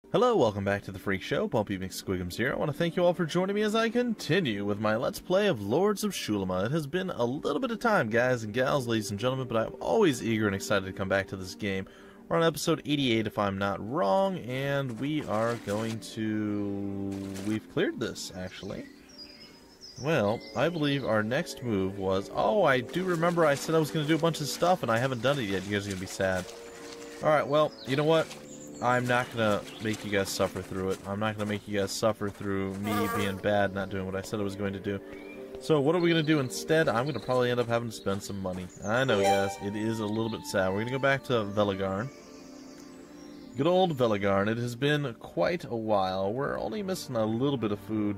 Hello, welcome back to the Freak Show. Bumpy McSquigums here. I want to thank you all for joining me as I continue with my Let's Play of Lords of Xulima. It has been a little bit of time, guys and gals, ladies and gentlemen, but I'm always eager and excited to come back to this game. We're on episode 88, if I'm not wrong, and we are going to... We've cleared this, actually. Well, I believe our next move was... Oh, I do remember I said I was going to do a bunch of stuff, and I haven't done it yet. You guys are going to be sad. Alright, well, you know what? I'm not going to make you guys suffer through it. I'm not going to make you guys suffer through me being bad, not doing what I said I was going to do. So what are we going to do instead? I'm going to probably end up having to spend some money. I know, guys, it is a little bit sad. We're going to go back to Velagarn. Good old Velagarn. It has been quite a while. We're only missing a little bit of food.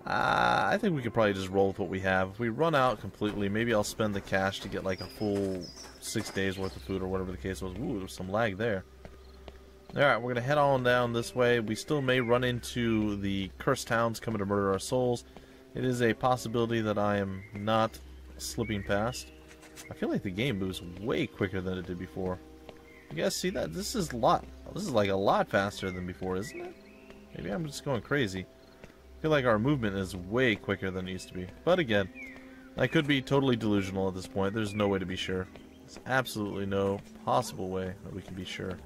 I think we could probably just roll with what we have. If we run out completely, maybe I'll spend the cash to get like a full 6 days worth of food or whatever the case was. Ooh, there's some lag there. Alright, we're going to head on down this way. We still may run into the cursed towns coming to murder our souls. It is a possibility that I am not slipping past. I feel like the game moves way quicker than it did before. You guys see that? This is like a lot faster than before, isn't it? Maybe I'm just going crazy. I feel like our movement is way quicker than it used to be. But again, I could be totally delusional at this point. There's no way to be sure. There's absolutely no possible way that we can be sure.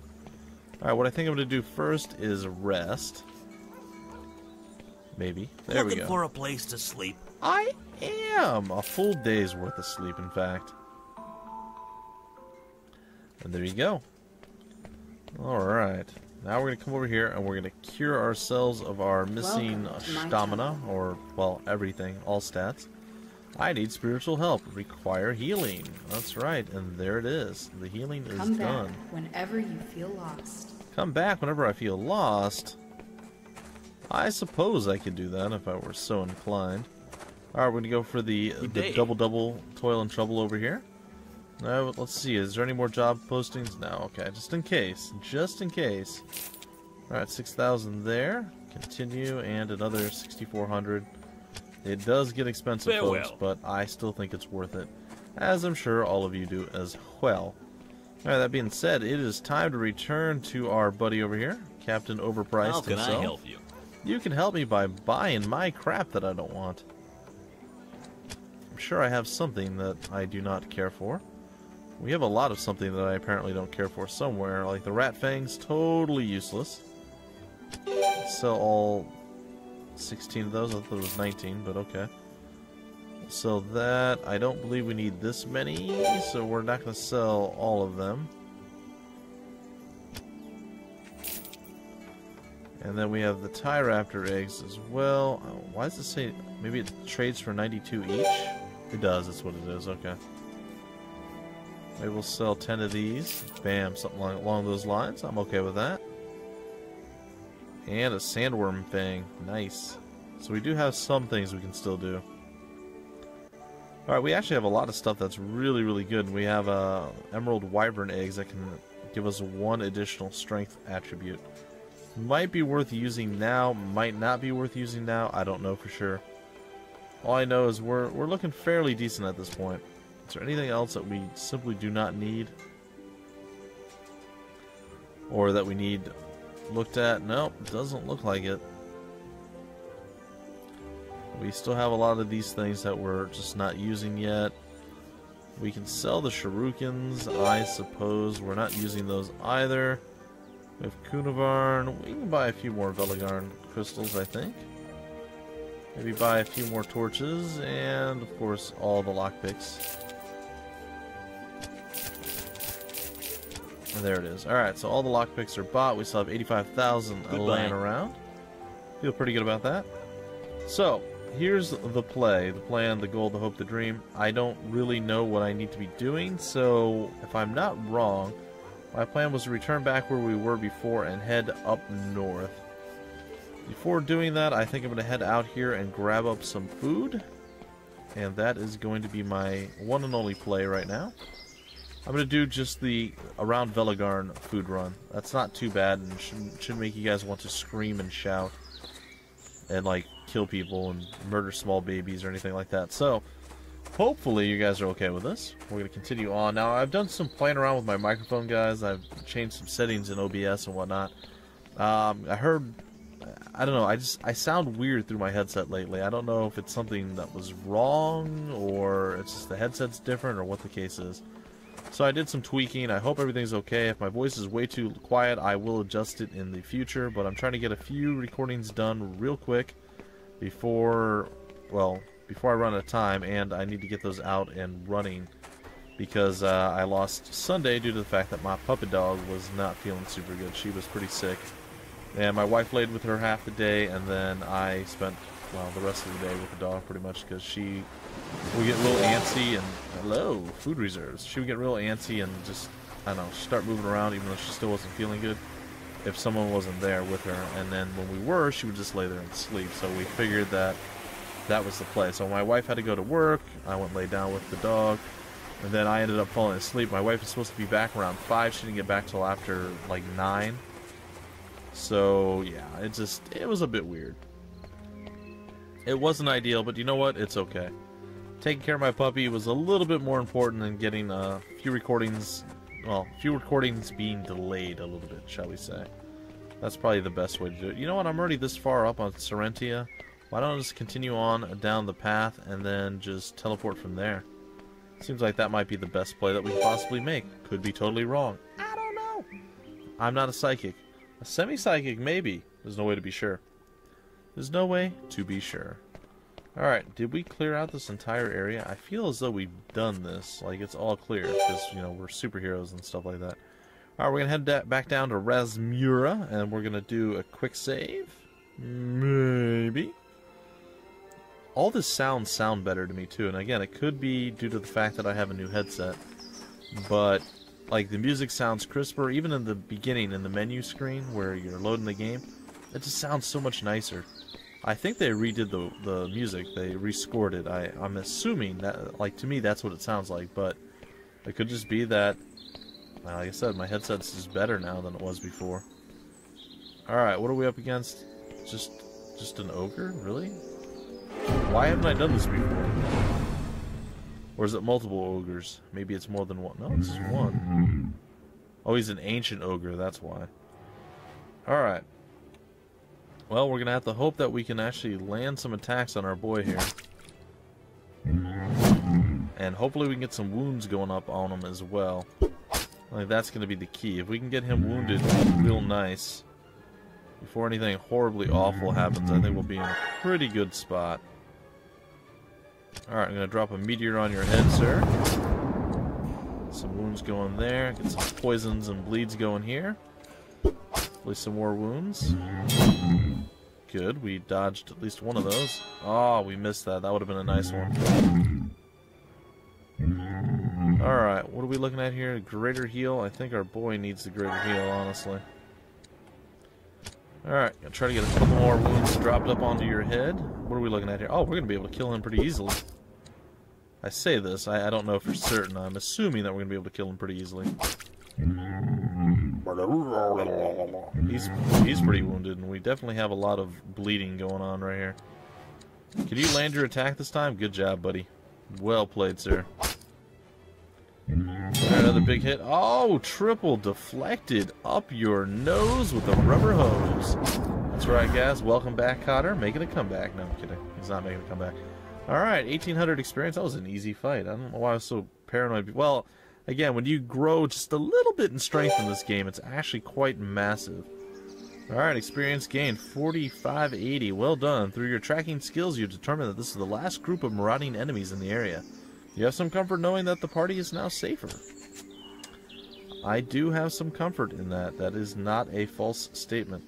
Alright, what I think I'm going to do first is rest. Maybe. There we go. Looking for a place to sleep? I am! A full day's worth of sleep, in fact. And there you go. Alright. Now we're going to come over here and we're going to cure ourselves of our missing stamina, or, well, everything, all stats. I need spiritual help. Require healing. That's right, and there it is. The healing is done. Come back whenever you feel lost. Come back whenever I feel lost? I suppose I could do that if I were so inclined. Alright, we're going to go for the double toil and trouble over here. Now, let's see, is there any more job postings? No, okay, just in case. Just in case. Alright, 6,000 there. Continue, and another 6,400. It does get expensive, folks, but I still think it's worth it. As I'm sure all of you do as well. Alright, that being said, it is time to return to our buddy over here, Captain Overpriced himself. How can I help you? You can help me by buying my crap that I don't want. I'm sure I have something that I do not care for. We have a lot of something that I apparently don't care for somewhere, like the rat fangs, totally useless. Sell all 16 of those. I thought there was 19, but okay. So that, I don't believe we need this many, so we're not going to sell all of them. And then we have the tie raptor eggs as well. Why does it say, maybe it trades for 92 each? It does, that's what it is, okay. Maybe we'll sell 10 of these. Bam, something along those lines. I'm okay with that. And a sandworm fang. Nice. So we do have some things we can still do. Alright, we actually have a lot of stuff that's really, really good. We have Emerald Wyvern eggs that can give us one additional strength attribute. Might be worth using now, might not be worth using now. I don't know for sure. All I know is we're looking fairly decent at this point. Is there anything else that we simply do not need? Or that we need looked at? Nope, doesn't look like it. We still have a lot of these things that we're just not using yet. We can sell the shurikens, I suppose. We're not using those either. We have Kunavarn. We can buy a few more Velagarn crystals, I think. Maybe buy a few more torches, and of course all the lockpicks. And there it is. Alright, so all the lockpicks are bought. We still have 85,000 laying around. Feel pretty good about that. So, here's the play. The plan, the goal, the hope, the dream. I don't really know what I need to be doing, so if I'm not wrong, my plan was to return back where we were before and head up north. Before doing that, I think I'm going to head out here and grab up some food. And that is going to be my one and only play right now. I'm going to do just the around Velagarn food run. That's not too bad and shouldn't make you guys want to scream and shout. And like kill people and murder small babies or anything like that. So, hopefully you guys are okay with this. We're going to continue on. Now, I've done some playing around with my microphone, guys. I've changed some settings in OBS and whatnot. I heard, I don't know, I sound weird through my headset lately. I don't know if it's something that was wrong, or it's just the headset's different, or what the case is. So I did some tweaking. I hope everything's okay. If my voice is way too quiet, I will adjust it in the future, but I'm trying to get a few recordings done real quick before I run out of time, and I need to get those out and running because I lost Sunday due to the fact that my puppy dog was not feeling super good. She was pretty sick. And my wife laid with her half the day, and then I spent, well, the rest of the day with the dog pretty much because she would get real antsy and, hello, food reserves. She would get real antsy and just, I don't know, start moving around even though she still wasn't feeling good if someone wasn't there with her. And then when we were, she would just lay there and sleep. So we figured that that was the play. So my wife had to go to work. I went and laid down with the dog. And then I ended up falling asleep. My wife was supposed to be back around 5. She didn't get back till after, like, 9. So, yeah, it was a bit weird. It wasn't ideal, but you know what? It's okay. Taking care of my puppy was a little bit more important than getting a few recordings being delayed a little bit, shall we say. That's probably the best way to do it. You know what? I'm already this far up on Serentia. Why don't I just continue on down the path and then just teleport from there? Seems like that might be the best play that we could possibly make. Could be totally wrong. I don't know. I'm not a psychic. A semi-psychic, maybe. There's no way to be sure. There's no way to be sure. Alright, did we clear out this entire area? I feel as though we've done this. Like, it's all clear. Because, you know, we're superheroes and stuff like that. Alright, we're going to head back down to Rasmura. And we're going to do a quick save. Maybe. All the sounds sound better to me, too. And again, it could be due to the fact that I have a new headset. But like, the music sounds crisper, even in the beginning, in the menu screen, where you're loading the game. It just sounds so much nicer. I think they redid the music. They rescored it. I'm assuming that, like, to me, that's what it sounds like. But it could just be that, like I said, my headset's just better now than it was before. Alright, what are we up against? Just an ogre? Really? Why haven't I done this before? Or is it multiple ogres? Maybe it's more than one. No, it's just one. Oh, he's an ancient ogre, that's why. Alright. Well, we're going to have to hope that we can actually land some attacks on our boy here. And hopefully we can get some wounds going up on him as well. Like, that's going to be the key. If we can get him wounded real nice, before anything horribly awful happens, I think we'll be in a pretty good spot. Alright, I'm going to drop a meteor on your head, sir. Some wounds going there. Get some poisons and bleeds going here. Hopefully some more wounds. Good, we dodged at least one of those. Oh, we missed that. That would have been a nice one. Alright, what are we looking at here? Greater heal? I think our boy needs the greater heal, honestly. Alright, gonna try to get a couple more wounds dropped up onto your head. What are we looking at here? Oh, we're gonna be able to kill him pretty easily. I say this, I don't know for certain. I'm assuming that we're gonna be able to kill him pretty easily. He's pretty wounded, and we definitely have a lot of bleeding going on right here. Can you land your attack this time? Good job, buddy. Well played, sir. Another big hit. Oh, triple deflected up your nose with a rubber hose. That's right, guys. Welcome back, Cotter. Making a comeback. No, I'm kidding. He's not making a comeback. Alright, 1800 experience. That was an easy fight. I don't know why I was so paranoid. Well, again, when you grow just a little bit in strength in this game, it's actually quite massive. Alright, experience gained 4580. Well done. Through your tracking skills, you determined that this is the last group of marauding enemies in the area. You have some comfort knowing that the party is now safer. I do have some comfort in that. That is not a false statement.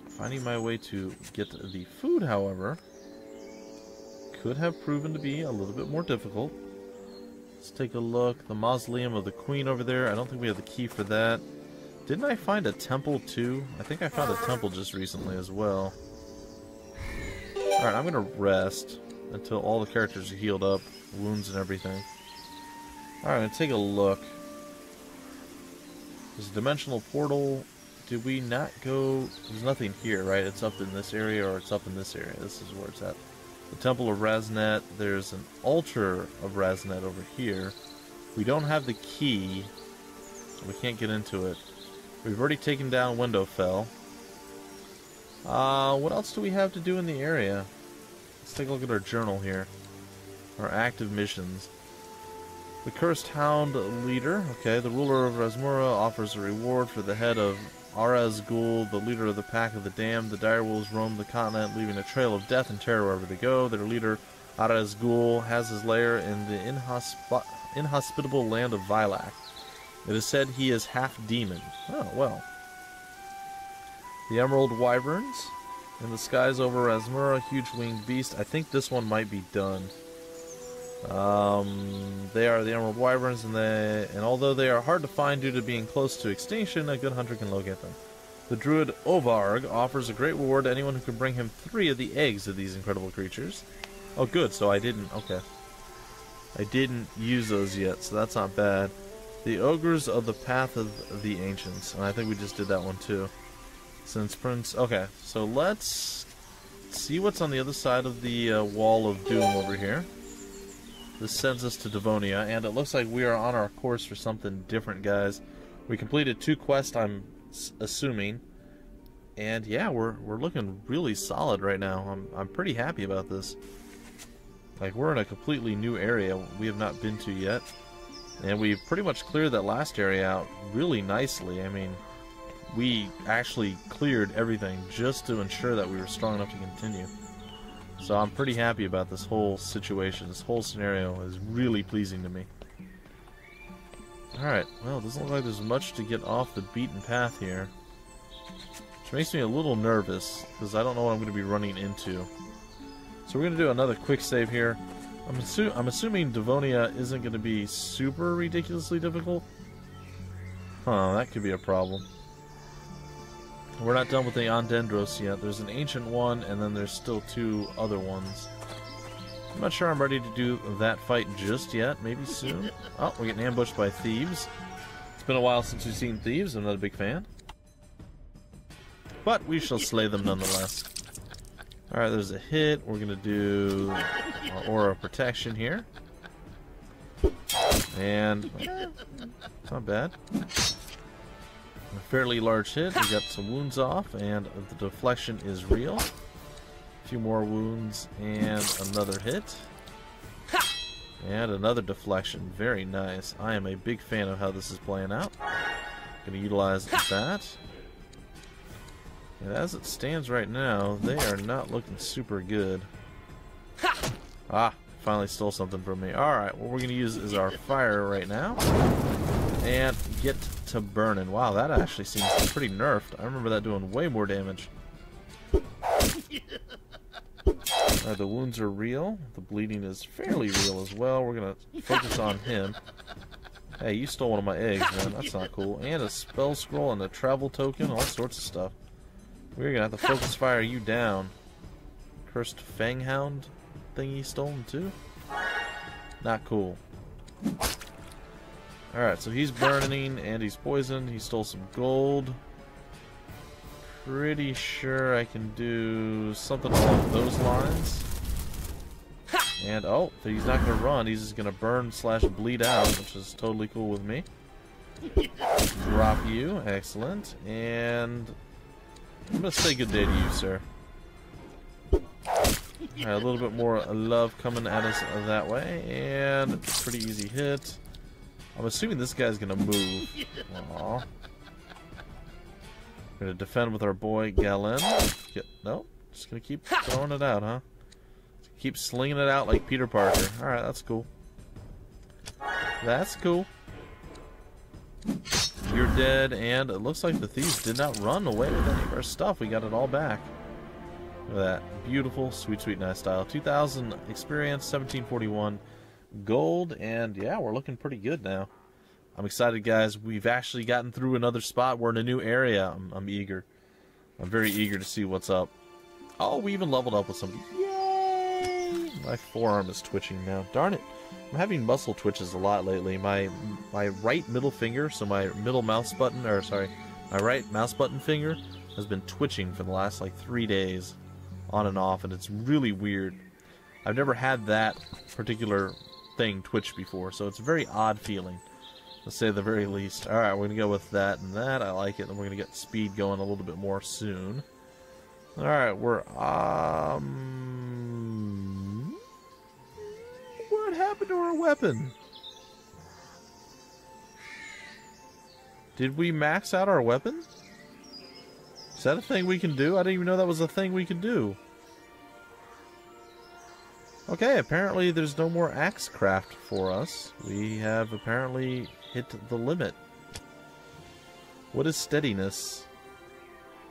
Finding my way to get the food, however, could have proven to be a little bit more difficult. Let's take a look. The mausoleum of the queen over there. I don't think we have the key for that. Didn't I find a temple too? I think I found a temple just recently as well. Alright, I'm going to rest until all the characters are healed up, wounds and everything. Alright, I'm going to take a look. There's a dimensional portal. Did we not go... There's nothing here, right? It's up in this area or it's up in this area. This is where it's at. The Temple of Raznet. There's an altar of Raznet over here. We don't have the key We can't get into it. We've already taken down Windowfell. What else do we have to do in the area? Let's take a look at our journal here. Our active missions. The Cursed Hound Leader. Okay, the ruler of Rasmura offers a reward for the head of Araz-Ghul, the leader of the Pack of the Damned. The direwolves roam the continent, leaving a trail of death and terror wherever they go. Their leader, Araz-Ghul, has his lair in the inhospitable land of Vilak. It is said he is half demon. Oh, well. The Emerald Wyverns. In the skies over Rasmura, huge winged beast. I think this one might be done. They are the Emerald Wyverns, and although they are hard to find due to being close to extinction, a good hunter can locate them. The druid Ovarg offers a great reward to anyone who can bring him 3 of the eggs of these incredible creatures. Oh, good, so I didn't use those yet, so that's not bad. The Ogres of the Path of the Ancients, and I think we just did that one too. Since Prince... Okay, so let's see what's on the other side of the Wall of Doom over here. This sends us to Devonia, and it looks like we are on our course for something different, guys. We completed 2 quests, I'm assuming. And yeah, we're looking really solid right now. I'm pretty happy about this. Like, we're in a completely new area we have not been to yet. And we've pretty much cleared that last area out really nicely. I mean, we actually cleared everything just to ensure that we were strong enough to continue. So I'm pretty happy about this whole situation. This whole scenario is really pleasing to me. Alright, well, it doesn't look like there's much to get off the beaten path here. Which makes me a little nervous, because I don't know what I'm going to be running into. So we're going to do another quick save here. I'm assuming Devonia isn't going to be super ridiculously difficult. Huh, that could be a problem. We're not done with the Ondendros yet. There's an ancient one, and then there's still 2 other ones. I'm not sure I'm ready to do that fight just yet. Maybe soon. Oh, we're getting ambushed by thieves. It's been a while since we've seen thieves. I'm not a big fan. But we shall slay them nonetheless. Alright, there's a hit. We're going to do our Aura of Protection here. And... not bad. A fairly large hit. We got some wounds off, and the deflection is real. A few more wounds, and another hit. And another deflection. Very nice. I am a big fan of how this is playing out. Going to utilize that. And as it stands right now, they are not looking super good. Ah, finally stole something from me. Alright, what we're going to use is our fire right now. And get to burning. Wow, that actually seems pretty nerfed. I remember that doing way more damage. The wounds are real. The bleeding is fairly real as well. We're going to focus on him. Hey, you stole one of my eggs, man. That's not cool. And a spell scroll and a travel token. All sorts of stuff. We're going to have to focus fire you down. Cursed Fanghound thingy stolen too? Not cool. Alright, so he's burning and he's poisoned. He stole some gold. Pretty sure I can do something along those lines. And, oh, he's not going to run. He's just going to burn / bleed out, which is totally cool with me. Drop you. Excellent. And I'm going to say good day to you, sir. Alright, a little bit more love coming at us that way. And pretty easy hit. I'm assuming this guy's going to move. Aww. We're going to defend with our boy Galen. Nope. Just going to keep throwing it out, huh? Keep slinging it out like Peter Parker. Alright, that's cool. That's cool. You're dead, and it looks like the thieves did not run away with any of our stuff. We got it all back. Look at that. Beautiful, sweet, sweet, nice style. 2,000 experience, 1741 gold, and yeah, we're looking pretty good now. I'm excited, guys. We've actually gotten through another spot. We're in a new area. I'm eager. I'm very eager to see what's up. Oh, we even leveled up with something. Yay! My forearm is twitching now. Darn it. I'm having muscle twitches a lot lately. My right middle finger, so my middle mouse button, or sorry, my right mouse button finger has been twitching for the last like 3 days, on and off, and it's really weird. I've never had that particular thing twitch before, so it's a very odd feeling. To say the very least. Alright, we're going to go with that and that. I like it. And we're going to get speed going a little bit more soon. Alright, we're, what happened to our weapon? Did we max out our weapon? Is that a thing we can do? I didn't even know that was a thing we could do. Okay, apparently there's no more axe craft for us. We have apparently hit the limit. What is steadiness?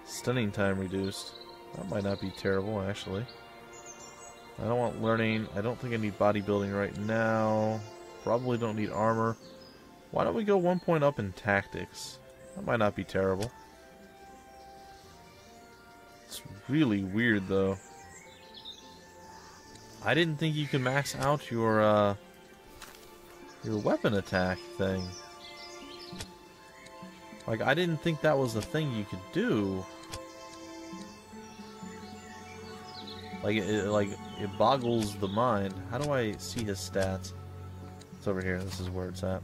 Stunning time reduced. That might not be terrible, actually. I don't want learning. I don't think I need bodybuilding right now. Probably don't need armor. Why don't we go 1 point up in tactics? That might not be terrible. It's really weird, though. I didn't think you could max out your weapon attack thing. Like, I didn't think that was a thing you could do. Like, it boggles the mind. How do I see his stats? It's over here. This is where it's at.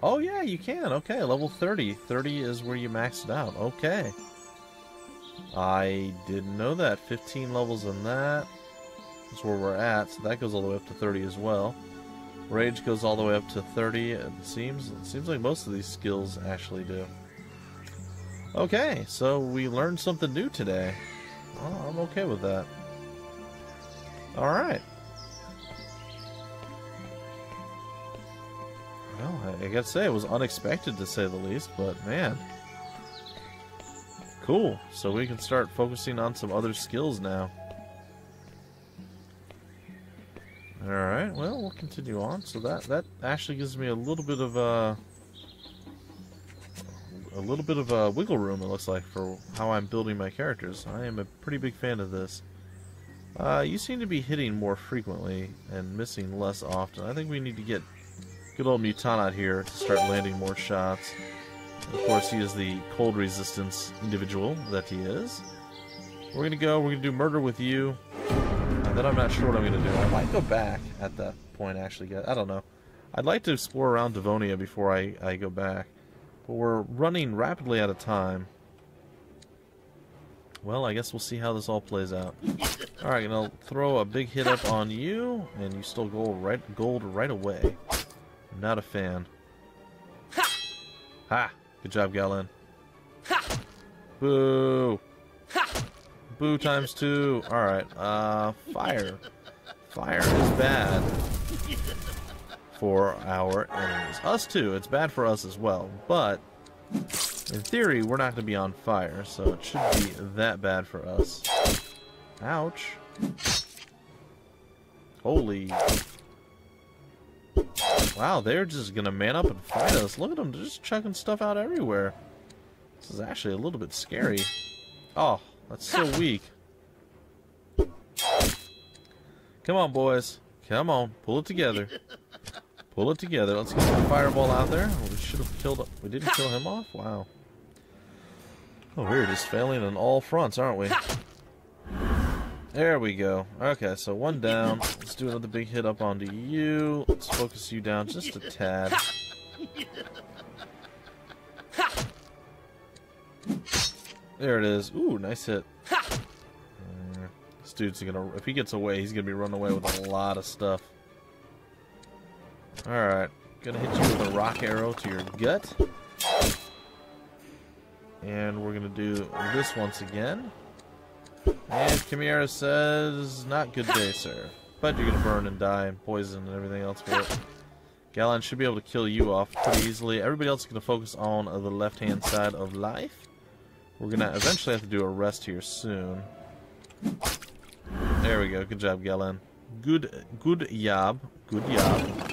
Oh, yeah, you can. Okay, level 30. 30 is where you max it out. Okay. I didn't know that. 15 levels in that. That's where we're at. So that goes all the way up to 30 as well. Rage goes all the way up to 30. It seems like most of these skills actually do. Okay, so we learned something new today. Oh, I'm okay with that. Alright. Well, I gotta say, it was unexpected to say the least, but man. Cool. So we can start focusing on some other skills now. Alright, well, we'll continue on. So that actually gives me a little bit of wiggle room, it looks like, for how I'm building my characters. I am a pretty big fan of this. You seem to be hitting more frequently and missing less often. I think we need to get good old Mutant out here to start landing more shots. And of course, he is the cold resistance individual that he is. We're gonna do murder with you. And then I'm not sure what I'm gonna do. I might go back at that point, actually. I don't know. I'd like to explore around Devonia before I go back. But we're running rapidly out of time. Well, I guess we'll see how this all plays out. Alright, and I'll throw a big hit up on you, and you still gold right away. I'm not a fan. Ha! Good job, Galen. Boo! Boo times 2. Alright, fire. Fire is bad for our enemies. Us too, it's bad for us as well, but in theory, we're not going to be on fire, so it shouldn't be that bad for us. Ouch. Holy. Wow, they're just going to man up and fight us. Look at them, they're just chucking stuff out everywhere. This is actually a little bit scary. Oh, that's so weak. Come on, boys. Come on, pull it together. Pull it together. Let's get the fireball out there. Oh, we should have killed... We didn't kill him off? Wow. Oh, we're just failing on all fronts, aren't we? There we go. Okay, so one down. Let's do another big hit up onto you. Let's focus you down just a tad. There it is. Ooh, nice hit. This dude's gonna... If he gets away, he's gonna be running away with a lot of stuff. Alright, gonna hit you with a rock arrow to your gut. And we're gonna do this once again. And Chimera says, not good day, sir. But you're gonna burn and die and poison and everything else for it. Galen should be able to kill you off pretty easily. Everybody else is gonna focus on the left-hand side of life. We're gonna eventually have to do a rest here soon. There we go, good job, Galen. Good job. Good job.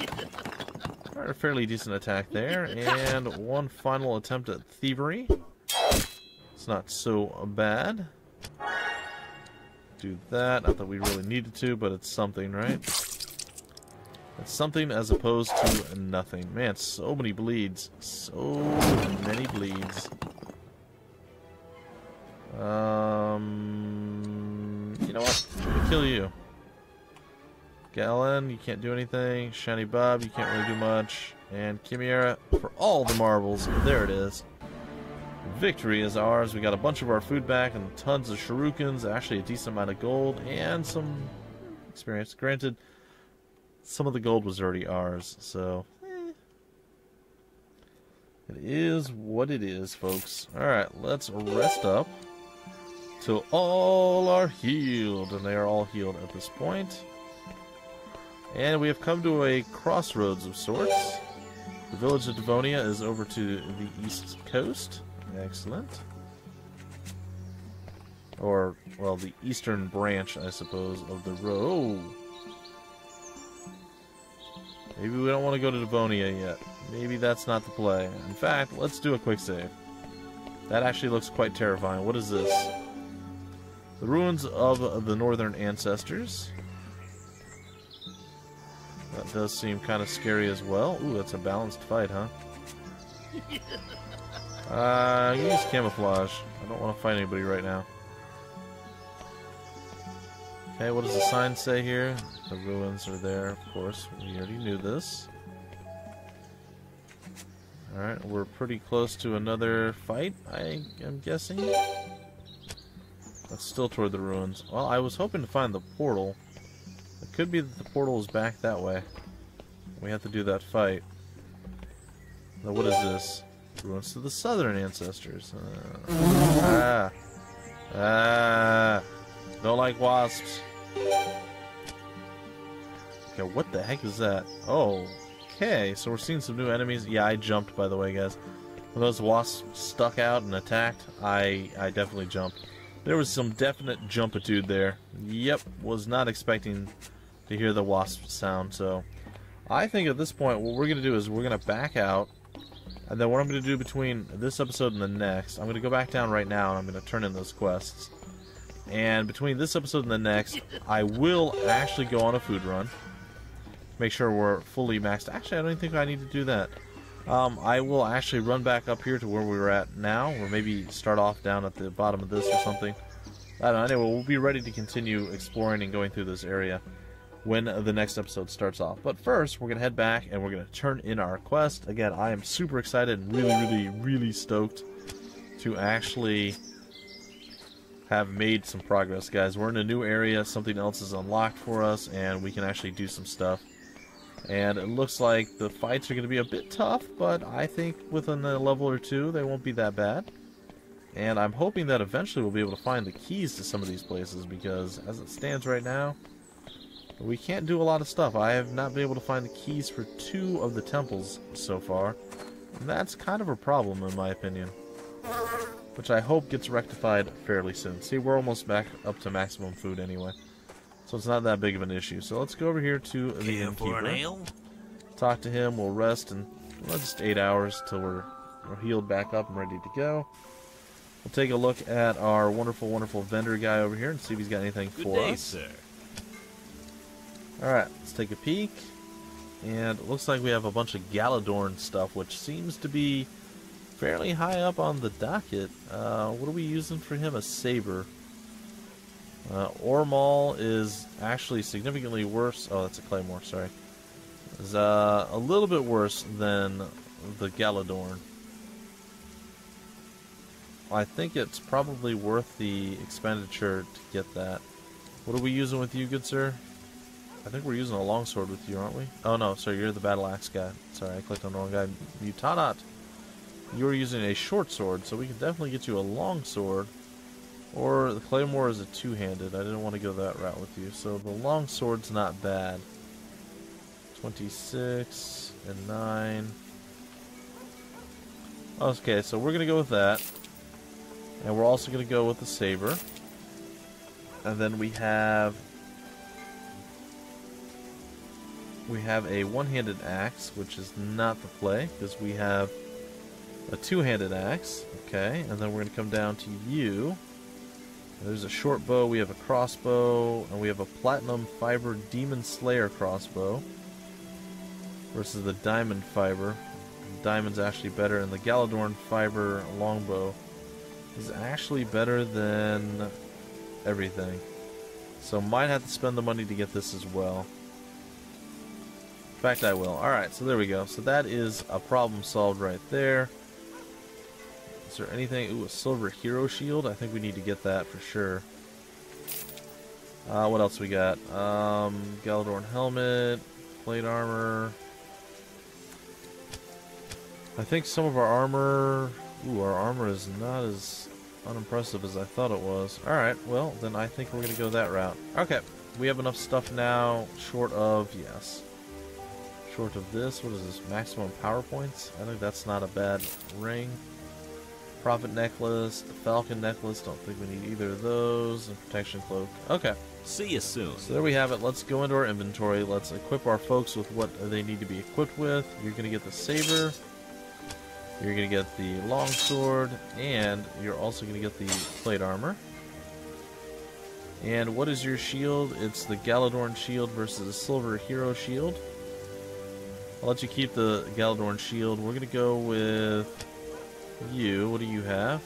Alright, a fairly decent attack there, and one final attempt at thievery. It's not so bad. Do that. Not that we really needed to, but it's something, right? It's something as opposed to nothing. Man, so many bleeds. So many bleeds. You know what? I'm gonna kill you. Galen, you can't do anything. Shiny Bob, you can't really do much. And Chimera, for all the marbles, there it is. Victory is ours. We got a bunch of our food back and tons of shurikens, actually a decent amount of gold, and some experience. Granted, some of the gold was already ours, so it is what it is, folks. Alright, let's rest up till all are healed, and they are all healed at this point. And we have come to a crossroads of sorts. The village of Devonia is over to the east coast. Excellent. Or, well, the eastern branch, I suppose, of the road. Maybe we don't want to go to Devonia yet. Maybe that's not the play. In fact, let's do a quick save. That actually looks quite terrifying. What is this? The ruins of the northern ancestors. That does seem kind of scary as well. Ooh, that's a balanced fight, huh? Use camouflage. I don't want to fight anybody right now. Okay, what does the sign say here? The ruins are there, of course. We already knew this. Alright, we're pretty close to another fight, I am guessing. That's still toward the ruins. Well, I was hoping to find the portal. It could be that the portal is back that way. We have to do that fight. Now, what is this? Ruins to the southern ancestors. Don't like wasps. Okay, what the heck is that? Oh, okay, so we're seeing some new enemies. Yeah, I jumped, by the way, guys. When those wasps stuck out and attacked, I definitely jumped. There was some definite jumpitude there. Yep, was not expecting to hear the wasp sound, so I think at this point what we're going to do is we're going to back out, and then what I'm going to do between this episode and the next, I'm going to go back down right now and I'm going to turn in those quests. And between this episode and the next, I will actually go on a food run. Make sure we're fully maxed. Actually, I don't think I need to do that. I will actually run back up here to where we were at now, or maybe start off down at the bottom of this or something. I don't know. Anyway, we'll be ready to continue exploring and going through this area when the next episode starts off. But first, we're going to head back and we're going to turn in our quest. Again, I am super excited and really stoked to actually have made some progress, guys. We're in a new area, something else is unlocked for us, and we can actually do some stuff. And it looks like the fights are going to be a bit tough, but I think within a level or two, they won't be that bad. And I'm hoping that eventually we'll be able to find the keys to some of these places, because as it stands right now, we can't do a lot of stuff. I have not been able to find the keys for 2 of the temples so far. And that's kind of a problem, in my opinion. Which I hope gets rectified fairly soon. See, we're almost back up to maximum food anyway. So it's not that big of an issue. So let's go over here to the innkeeper. Talk to him, we'll rest, and well, just 8 hours till we're healed back up and ready to go. We'll take a look at our wonderful vendor guy over here and see if he's got anything for us. Sir. Alright, let's take a peek. And it looks like we have a bunch of Galadorn stuff, which seems to be fairly high up on the docket. What are we using for him? A saber. Ormal is actually significantly worse. Oh, that's a claymore, sorry. Is a little bit worse than the Galadorn. I think it's probably worth the expenditure to get that. What are we using with you, good sir? I think we're using a longsword with you, aren't we? Oh no, sorry, you're the battle axe guy. Sorry, I clicked on the wrong guy. Mutanat. You're using a short sword, so we can definitely get you a long sword. Or the claymore is a two-handed. I didn't want to go that route with you. So the long sword's not bad. 26 and 9. Okay, so we're going to go with that. And we're also going to go with the saber. And then we have a one-handed axe, which is not the play, because we have a two-handed axe. Okay, and then we're going to come down to you. There's a short bow, we have a crossbow, and we have a platinum fiber demon slayer crossbow versus the diamond fiber. The diamond's actually better, and the Galadorn fiber longbow is actually better than everything. So might have to spend the money to get this as well. In fact, I will. Alright, so there we go. So that is a problem solved right there. Is there anything? Ooh, a silver hero shield. I think we need to get that for sure. What else we got? Galadorn helmet, plate armor. I think some of our armor... Ooh, our armor is not as unimpressive as I thought it was. Alright, well, then I think we're going to go that route. Okay, we have enough stuff now, short of... Yes. Short of this. What is this? Maximum power points? I think that's not a bad ring. Prophet necklace, the falcon necklace. Don't think we need either of those. And protection cloak. Okay. See you soon. So there we have it. Let's go into our inventory. Let's equip our folks with what they need to be equipped with. You're going to get the saber. You're going to get the longsword. And you're also going to get the plate armor. And what is your shield? It's the Galadorn shield versus the silver hero shield. I'll let you keep the Galadorn shield. We're going to go with you. What do you have?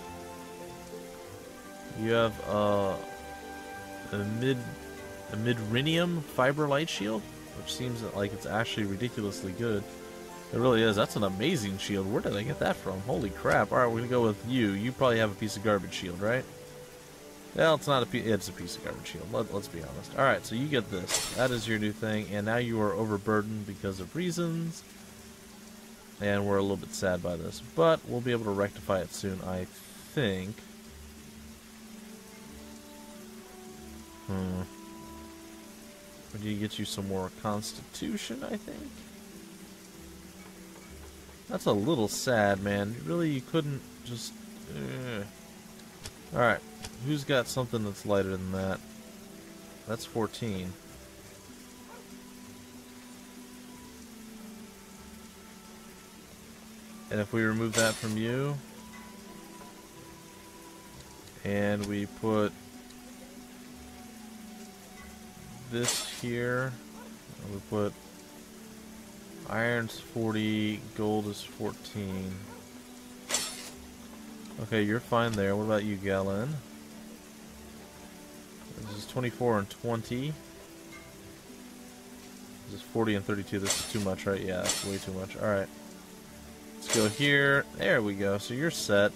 You have a midrinium fiber light shield, which seems like it's actually ridiculously good. It really is. That's an amazing shield. Where did I get that from? Holy crap. Alright, we're going to go with you. You probably have a piece of garbage shield, right? Well, it's not a piece. It's a piece of garbage shield. Let's be honest. Alright, so you get this. That is your new thing, and now you are overburdened because of reasons. And we're a little bit sad by this, but we'll be able to rectify it soon, I think. We need to get you some more constitution, I think. That's a little sad, man. Really, you couldn't just... Alright, who's got something that's lighter than that? That's 14. And if we remove that from you, and we put this here, and we put iron's 40, gold is 14. Okay, you're fine there. What about you, Galen? This is 24 and 20. This is 40 and 32. This is too much, right? Yeah, that's way too much. Alright. Let's go here. There we go. So you're set.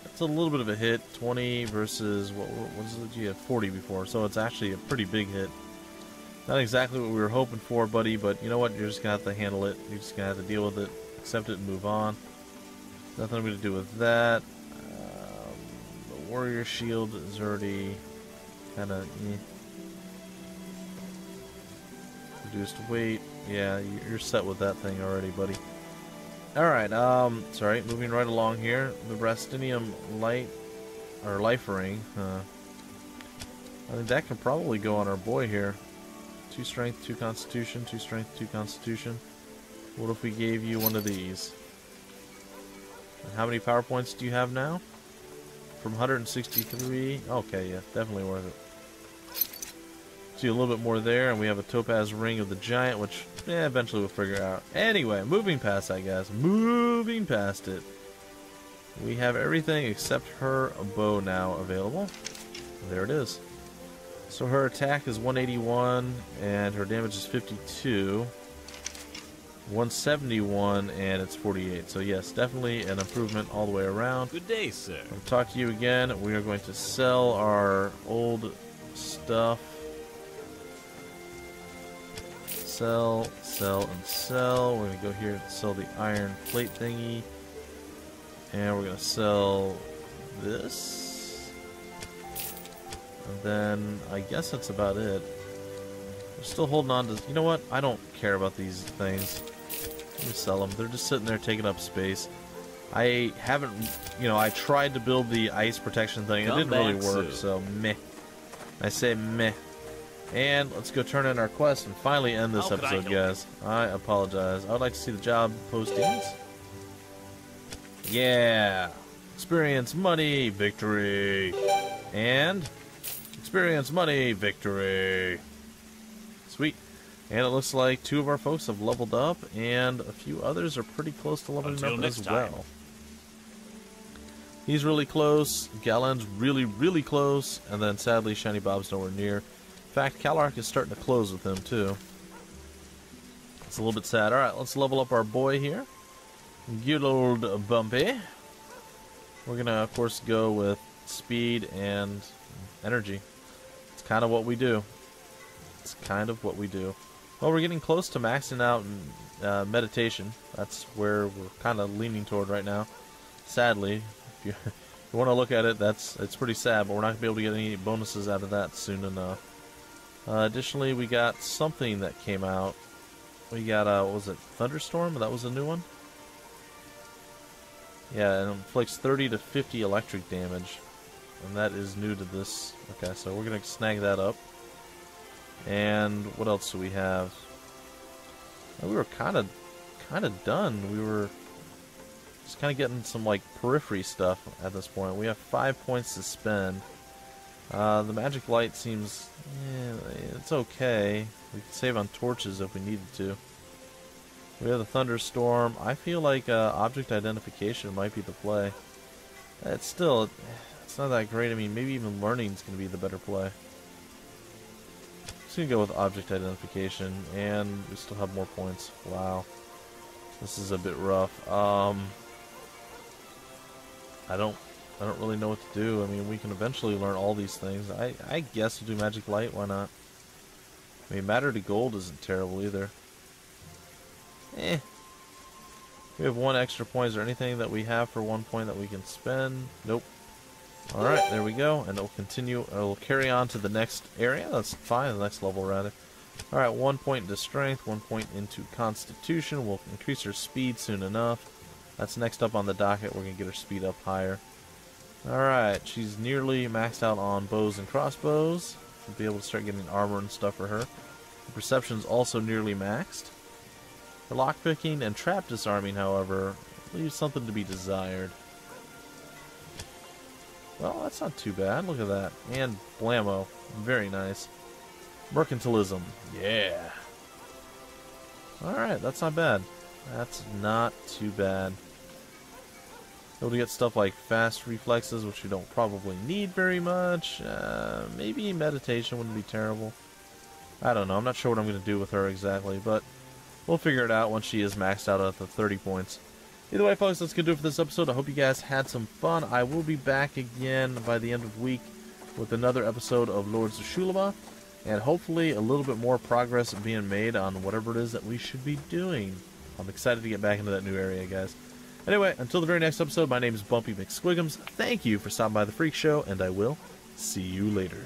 It's a little bit of a hit. 20 versus, what was it? You had 40 before, so it's actually a pretty big hit. Not exactly what we were hoping for, buddy, but you know what? You're just going to have to handle it. You're just going to have to deal with it, accept it, and move on. Nothing I'm going to do with that. The warrior shield is already kind of reduced weight. Yeah, you're set with that thing already, buddy. Alright, sorry, moving right along here. The Brastinium light, or life ring. I think that can probably go on our boy here. 2 strength, 2 constitution, 2 strength, 2 constitution. What if we gave you one of these? And how many power points do you have now? From 163. Okay, yeah, definitely worth it. See a little bit more there, and we have a topaz ring of the giant, which eventually we'll figure out. Anyway, moving past that, guys. Moving past it. We have everything except her bow now available. There it is. So her attack is 181, and her damage is 52. 171, and it's 48. So yes, definitely an improvement all the way around. Good day, sir. I'll talk to you again. We are going to sell our old stuff. Sell, sell, and sell. We're going to go here and sell the iron plate thingy. And we're going to sell this. And then I guess that's about it. We're still holding on to... You know what? I don't care about these things. Let me sell them. They're just sitting there taking up space. I haven't... You know, I tried to build the ice protection thing. It didn't really work, so meh. I say meh. And let's go turn in our quest and finally end this episode, guys. I apologize. I would like to see the job postings. Yeah. Experience money, victory. And experience money, victory. Sweet. And it looks like 2 of our folks have leveled up, and a few others are pretty close to leveling up as well. He's really close. Galen's really, really close. And then sadly, Shiny Bob's nowhere near. In fact, Calark is starting to close with him, too. It's a little bit sad. Alright, let's level up our boy here. Good old Bumpy. We're going to, of course, go with speed and energy. It's kind of what we do. It's kind of what we do. Well, we're getting close to maxing out meditation. That's where we're kind of leaning toward right now. Sadly, if you want to look at it, it's pretty sad, but we're not going to be able to get any bonuses out of that soon enough. Additionally, we got something that came out. We got, what was it, Thunderstorm? That was a new one? Yeah, it inflicts 30 to 50 electric damage. And that is new to this. Okay, so we're going to snag that up. And what else do we have? We were kind of done. We were just kind of getting some, like, periphery stuff at this point. We have 5 points to spend. The magic light seems, it's okay. We can save on torches if we needed to. We have the thunderstorm. I feel like object identification might be the play. It's still, it's not that great. I mean, maybe even learning is going to be the better play. Just going to go with object identification, and we still have more points. Wow. This is a bit rough. I don't really know what to do. I mean, we can eventually learn all these things. I guess we'll do magic light. Why not? I mean, matter to gold isn't terrible either. We have 1 extra point. Is there anything that we have for 1 point that we can spend? Nope. Alright, there we go. And it'll continue. It'll carry on to the next area. That's fine. The next level, rather. Alright, 1 point into strength, 1 point into constitution. We'll increase her speed soon enough. That's next up on the docket. We're going to get her speed up higher. Alright, she's nearly maxed out on bows and crossbows. We'll be able to start getting armor and stuff for her. Her perception's also nearly maxed. Her lockpicking and trap disarming, however, leaves something to be desired. Well, that's not too bad. Look at that. And blammo. Very nice. Mercantilism. Yeah. Alright, that's not bad. That's not too bad. Able to get stuff like fast reflexes, which you don't probably need very much. Maybe meditation wouldn't be terrible. I don't know. I'm not sure what I'm going to do with her exactly, but we'll figure it out once she is maxed out at the 30 points. Either way, folks, that's going to do it for this episode. I hope you guys had some fun. I will be back again by the end of the week with another episode of Lords of Xulima, and hopefully a little bit more progress being made on whatever it is that we should be doing. I'm excited to get back into that new area, guys. Anyway, until the very next episode, my name is Bumpy McSquigums. Thank you for stopping by the Freak Show, and I will see you later.